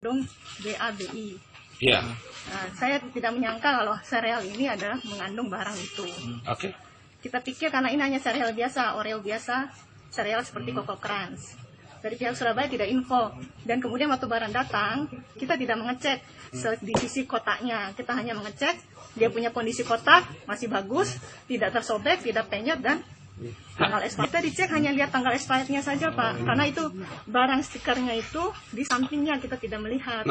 mengandung BABI. Iya. Nah, saya tidak menyangka kalau sereal ini adalah mengandung barang itu. Oke. Kita pikir karena ini hanya sereal biasa, Oreo biasa, sereal seperti Koko Crunch. Dari pihak Surabaya tidak info, dan kemudian waktu barang datang, kita tidak mengecek di sisi kotaknya. Kita hanya mengecek dia punya kondisi kotak masih bagus, tidak tersobek, tidak penyot, dan tanggal expired. Kita dicek hanya lihat tanggal expirednya saja, Pak, karena itu barang stikernya itu di sampingnya kita tidak melihat.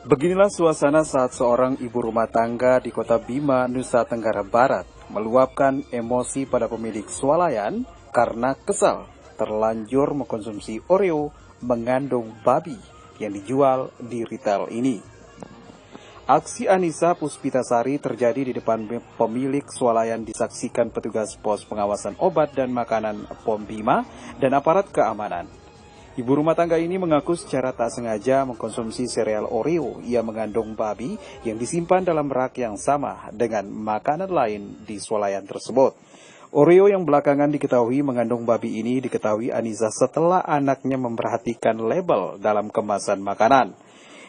Beginilah suasana saat seorang ibu rumah tangga di Kota Bima, Nusa Tenggara Barat meluapkan emosi pada pemilik swalayan karena kesal terlanjur mengkonsumsi Oreo mengandung babi yang dijual di retail ini. Aksi Anissa Puspitasari terjadi di depan pemilik swalayan disaksikan petugas pos pengawasan obat dan makanan POM Bima dan aparat keamanan. Ibu rumah tangga ini mengaku secara tak sengaja mengkonsumsi sereal Oreo yang mengandung babi yang disimpan dalam rak yang sama dengan makanan lain di swalayan tersebut. Oreo yang belakangan diketahui mengandung babi ini diketahui Anissa setelah anaknya memperhatikan label dalam kemasan makanan.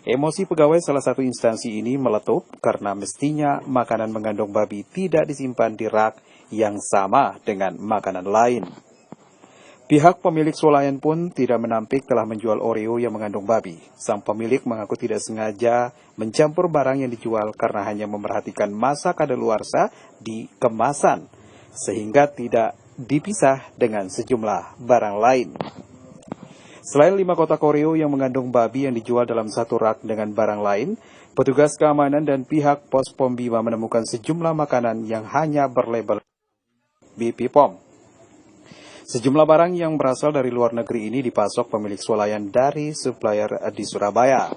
Emosi pegawai salah satu instansi ini meletup karena mestinya makanan mengandung babi tidak disimpan di rak yang sama dengan makanan lain. Pihak pemilik swalayan pun tidak menampik telah menjual Oreo yang mengandung babi. Sang pemilik mengaku tidak sengaja mencampur barang yang dijual karena hanya memperhatikan masa kadaluarsa di kemasan, sehingga tidak dipisah dengan sejumlah barang lain. Selain 5 kotak Oreo yang mengandung babi yang dijual dalam satu rak dengan barang lain, petugas keamanan dan pihak pos POM Bima menemukan sejumlah makanan yang hanya berlabel BP POM. Sejumlah barang yang berasal dari luar negeri ini dipasok pemilik swalayan dari supplier di Surabaya.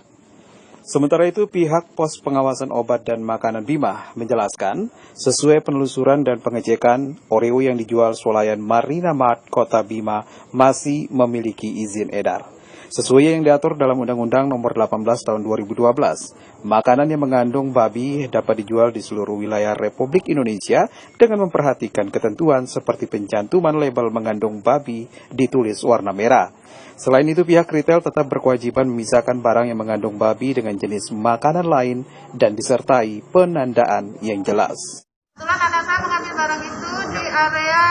Sementara itu, pihak pos pengawasan obat dan makanan Bima menjelaskan, sesuai penelusuran dan pengecekan, Oreo yang dijual swalayan Marina Mart Kota Bima masih memiliki izin edar. Sesuai yang diatur dalam Undang-Undang Nomor 18 Tahun 2012, makanan yang mengandung babi dapat dijual di seluruh wilayah Republik Indonesia dengan memperhatikan ketentuan seperti pencantuman label mengandung babi ditulis warna merah. Selain itu, pihak retail tetap berkewajiban memisahkan barang yang mengandung babi dengan jenis makanan lain dan disertai penandaan yang jelas. Kebetulan anak saya mengambil barang itu di area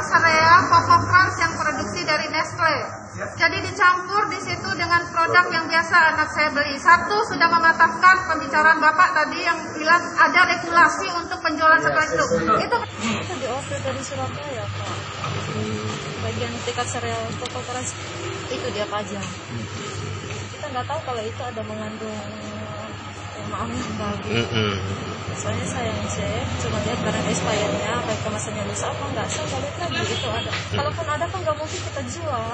sereal Koko Crunch yang produksi dari Nestle. Jadi dicampur di situ dengan produk yang biasa anak saya beli. Satu, sudah mematahkan pembicaraan Bapak tadi yang bilang ada regulasi untuk penjualan seperti itu. Itu diorder dari Surabaya, Pak. Bagian tiket sereal Koko Crunch itu dia pajang. Kita nggak tahu kalau itu ada mengandung babi. Soalnya saya ngecek, cuma lihat barang expirednya, baik kemasannya lusa apa enggak, saya nggak lihat lagi itu ada. Kalaupun ada kan nggak mungkin kita jual.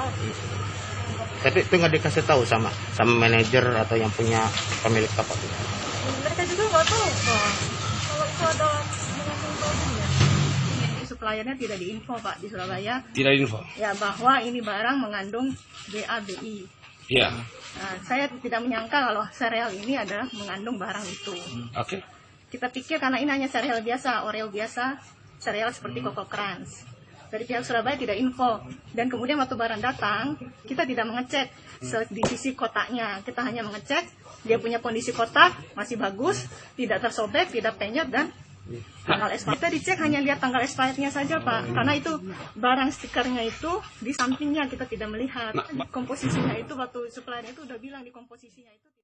Tapi itu nggak dikasih tahu sama manajer atau yang punya pemilik toko? Mereka juga nggak tahu, Pak. Kalau itu ada mengandung babi ya. suppliernya tidak diinfo, Pak, di Surabaya. Tidak info. Ya, bahwa ini barang mengandung BABI. Iya. Nah, saya tidak menyangka kalau sereal ini adalah mengandung barang itu. Oke. Kita pikir karena ini hanya sereal biasa, Oreo biasa, sereal seperti Koko Crunch. Dari pihak Surabaya tidak info, dan kemudian waktu barang datang, kita tidak mengecek di sisi kotaknya. Kita hanya mengecek dia punya kondisi kotak masih bagus, tidak tersobek, tidak penyot, dan tanggal expired. Kita dicek hanya lihat tanggal expirednya saja, Pak, karena itu barang stikernya itu di sampingnya kita tidak melihat. Komposisinya itu waktu suppliernya itu udah bilang di komposisinya itu.